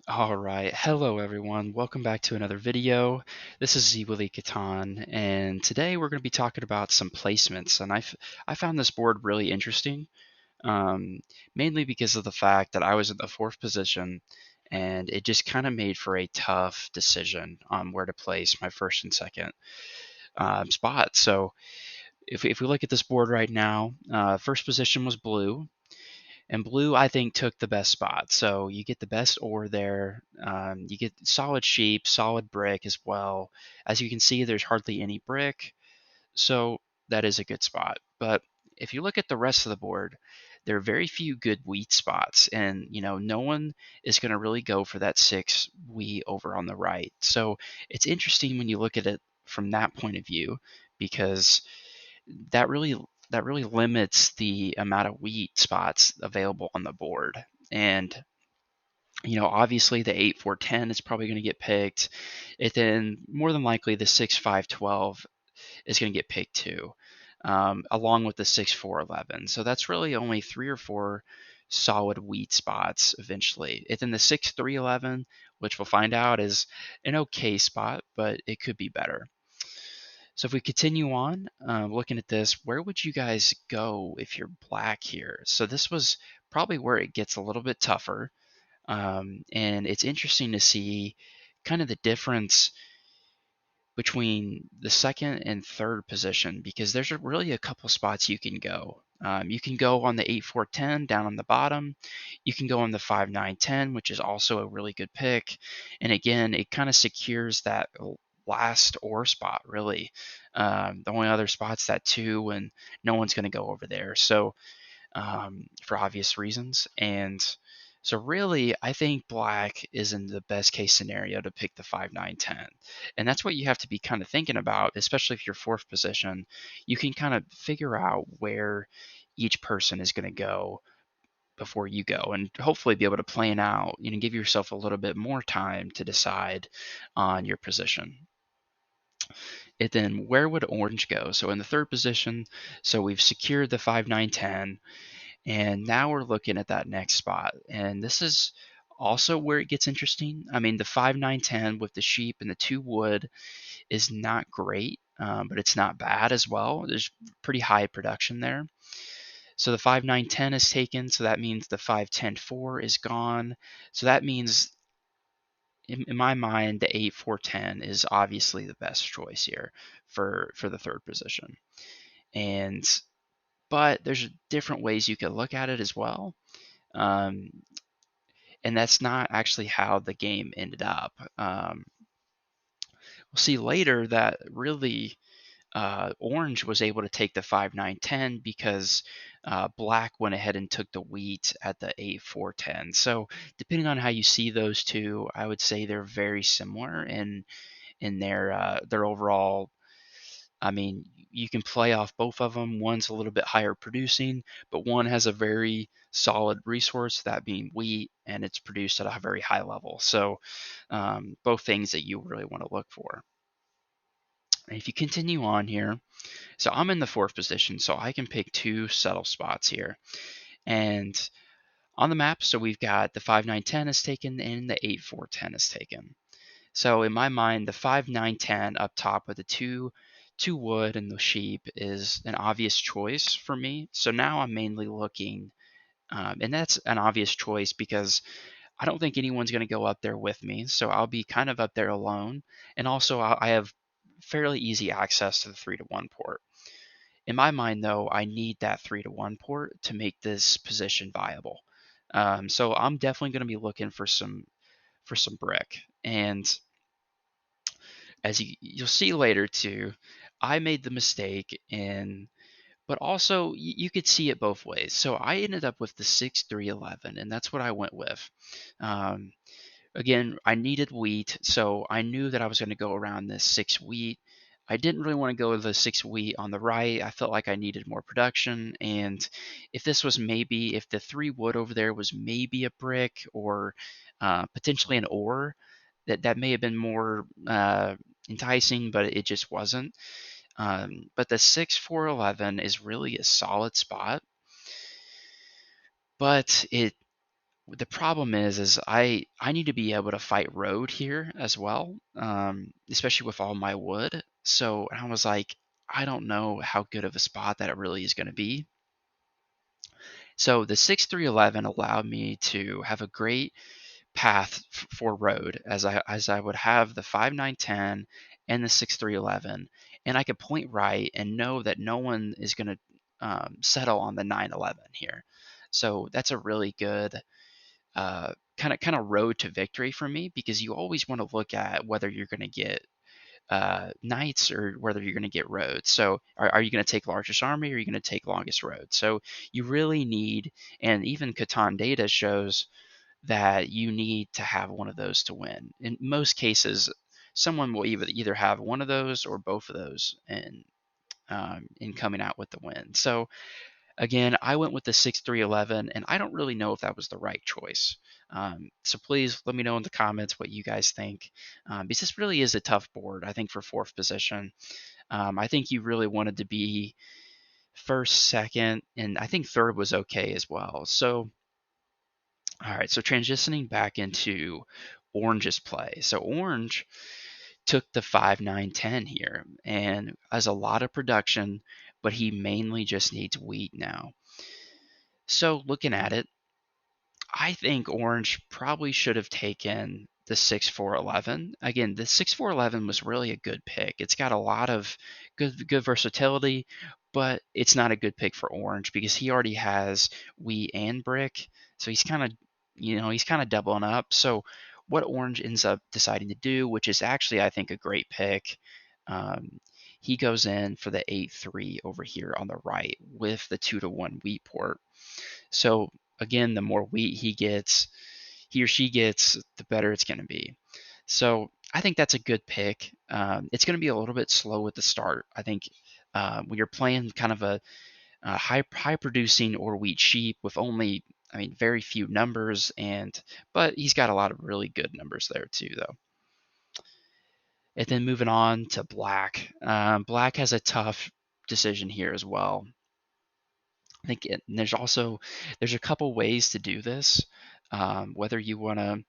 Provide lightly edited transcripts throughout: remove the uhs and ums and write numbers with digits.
All right. Hello, everyone. Welcome back to another video. This is Catan, and today we're going to be talking about some placements. And I found this board really interesting, um, mainly because of the fact that I was in the fourth position, and it just kind of made for a tough decision on where to place my first and second spot. So if we look at this board right now, first position was blue. And blue, I think, took the best spot. So you get the best ore there. You get solid sheep, solid brick as well. As you can see, there's hardly any brick. So that is a good spot. But if you look at the rest of the board, there are very few good wheat spots. And, no one is going to really go for that six wheat over on the right. So it's interesting when you look at it from that point of view because that really that really limits the amount of wheat spots available on the board. And obviously the 8-4-10 is probably going to get picked. And then more than likely the 6-5-12 is going to get picked too, along with the 6-4-11. So that's really only three or four solid wheat spots eventually. And then the 6-3-11, which we'll find out is an okay spot, but it could be better. So if we continue on, looking at this, where would you guys go if you're black here? So this was probably where it gets a little bit tougher. And it's interesting to see kind of the difference between the second and third position because there's really a couple spots you can go. You can go on the 8-4-10 down on the bottom. You can go on the 5-9-10, which is also a really good pick. And again, it kind of secures that last ore spot, really. The only other spot's that 2, and no one's going to go over there. So, for obvious reasons. And so really, I think black is in the best case scenario to pick the 5-9-10. And that's what you have to be kind of thinking about, especially if you're fourth position. You can kind of figure out where each person is going to go before you go and hopefully be able to plan out, give yourself a little bit more time to decide on your position. And then where would orange go? So in the third position, so we've secured the 5-9-10. And now we're looking at that next spot. And this is also where it gets interesting. I mean, the 5-9-10 with the sheep and the 2 wood is not great, but it's not bad as well. There's pretty high production there. So the 5-9-10 is taken. So that means the 5-10-4 is gone. So that means, in my mind, the 8-4-10 is obviously the best choice here for the third position. And but there's different ways you could look at it as well. Um, and that's not actually how the game ended up. We'll see later that really Orange was able to take the 5-9-10 because Black went ahead and took the wheat at the 8-4-10. So depending on how you see those two, I would say they're very similar in their overall. I mean, you can play off both of them. One's a little bit higher producing, but one has a very solid resource, that being wheat, and it's produced at a very high level. So, both things that you really want to look for. And if you continue on here, so I'm in the fourth position, so I can pick two settle spots here. And on the map, so we've got the 5-9-10 is taken and the 8-4-10 is taken. So in my mind, the 5-9-10 up top with the two wood and the sheep is an obvious choice for me. So now I'm mainly looking, and that's an obvious choice because I don't think anyone's going to go up there with me. So I'll be kind of up there alone, and also I have fairly easy access to the 3-1 port. In my mind, though, I need that 3-1 port to make this position viable. So I'm definitely going to be looking for some brick. And as you'll see later too, I made the mistake in, but also you could see it both ways. So I ended up with the 6-3-11, and that's what I went with. Um, Again, I needed wheat, so I knew that I was going to go around this 6 wheat. I didn't really want to go with the 6 wheat on the right. I felt like I needed more production, and if the 3 wood over there was maybe a brick or potentially an ore, that may have been more enticing, but it just wasn't. But the 6-4-11 is really a solid spot, but it The problem is I need to be able to fight road here as well, especially with all my wood. So I was like, I don't know how good of a spot that it really is going to be. So the 6311 allowed me to have a great path for road as I would have the 5910 and the 6311, and I could point right and know that no one is going to settle on the 911 here. So that's a really good kind of road to victory for me, because you always want to look at whether you're going to get knights or whether you're going to get roads. So are you going to take largest army, or are you going to take longest road? So you really need, and even Catan data shows that you need to have one of those to win. In most cases, someone will either have one of those or both of those in coming out with the win. So again, I went with the 6311, and I don't really know if that was the right choice. So please let me know in the comments what you guys think, because this really is a tough board, I think, for fourth position. I think you really wanted to be first, second, and I think third was okay as well. So, all right, so transitioning back into Orange's play. So Orange took the 5, 9, 10 here and has a lot of production, but he mainly just needs wheat now. So looking at it, I think Orange probably should have taken the 6-4-11. Again, the 6-4-11 was really a good pick. It's got a lot of good versatility, but it's not a good pick for Orange because he already has wheat and brick. So he's kind of doubling up. So what Orange ends up deciding to do, which is actually I think a great pick, um, he goes in for the 8-3 over here on the right with the 2-1 wheat port. So again, the more wheat he or she gets, the better it's going to be. So I think that's a good pick. It's going to be a little bit slow at the start. I think when you're playing kind of a high producing or wheat sheep with only, I mean, very few numbers, but he's got a lot of really good numbers there too, though. And then moving on to Black. Black has a tough decision here as well. I think there's a couple ways to do this. Whether you want to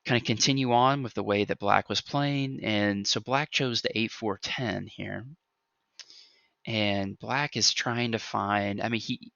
kind of continue on with the way that Black was playing, and so Black chose the 8-4-10 here, and Black is trying to find. I mean, he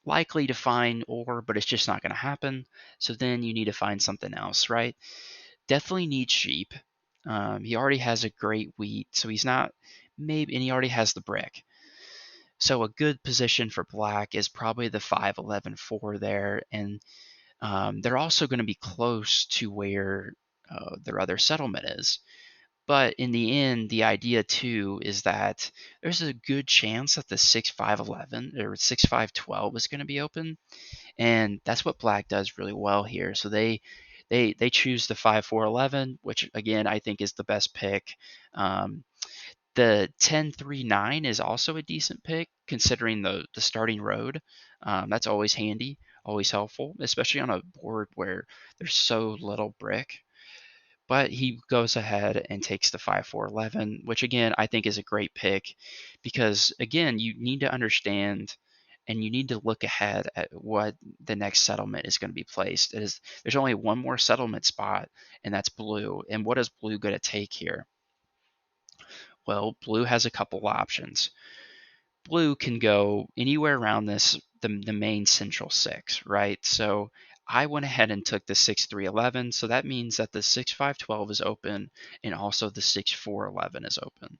likely to find ore, but it's just not going to happen. So then you need to find something else, right? Definitely needs sheep. He already has a great wheat, so he's not maybe, and he already has the brick. So a good position for Black is probably the 5-11-4 there, and they're also going to be close to where their other settlement is. But in the end, the idea too is that there's a good chance that the 6-5-11 or 6-5-12 is going to be open, and that's what Black does really well here. So they choose the 5-4-11, which again I think is the best pick. The 10-3-9 is also a decent pick considering the starting road. That's always handy, always helpful, especially on a board where there's so little brick. But he goes ahead and takes the 5-4-11, which again I think is a great pick because again you need to understand and you need to look ahead at what the next settlement is going to be placed. There's only one more settlement spot, and that's blue. And what is blue going to take here? Well, blue has a couple options. Blue can go anywhere around the main central six, right? So I went ahead and took the 6-3-11, so that means that the 6-5-12 is open and also the 6-4-11 is open.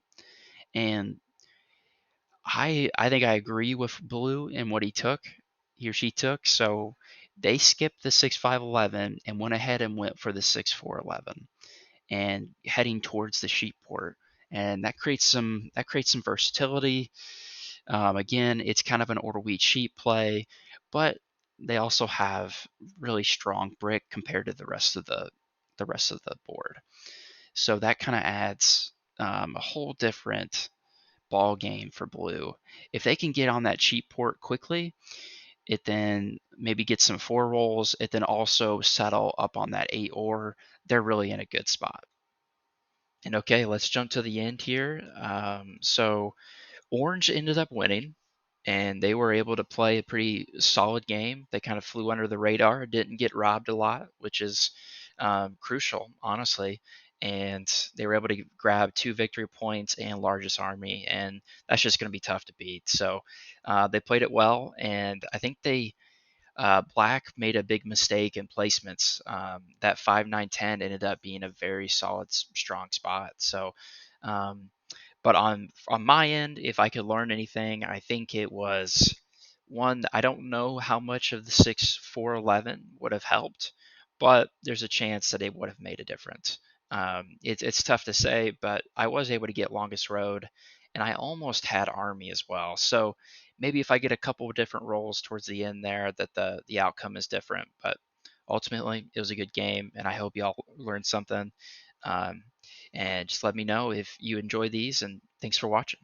And I think I agree with blue in what he or she took. So they skipped the 6-5-11 and went ahead and went for the 6-4-11 and heading towards the sheep port. And that creates some versatility. Again, it's kind of an order wheat sheep play, but they also have really strong brick compared to the rest of the board. So that kind of adds a whole different ball game for blue. If they can get on that cheap port quickly, it then maybe get some four rolls, it then also settle up on that eight ore. They're really in a good spot. And okay, let's jump to the end here. So Orange ended up winning, and they were able to play a pretty solid game. They kind of flew under the radar, didn't get robbed a lot, which is crucial, honestly. And they were able to grab 2 victory points and largest army, and that's just going to be tough to beat. So they played it well, and I think Black made a big mistake in placements. That 5, 9, 10 ended up being a very solid, strong spot. So, um, but on my end, if I could learn anything, I think it was one. I don't know how much of the 6, 4, 11 would have helped, but there's a chance that it would have made a difference. It's tough to say, but I was able to get longest road, and I almost had army as well. So maybe if I get a couple of different rolls towards the end there, that the outcome is different. But ultimately, it was a good game, and I hope y'all learned something. Um, and just let me know if you enjoy these, and thanks for watching.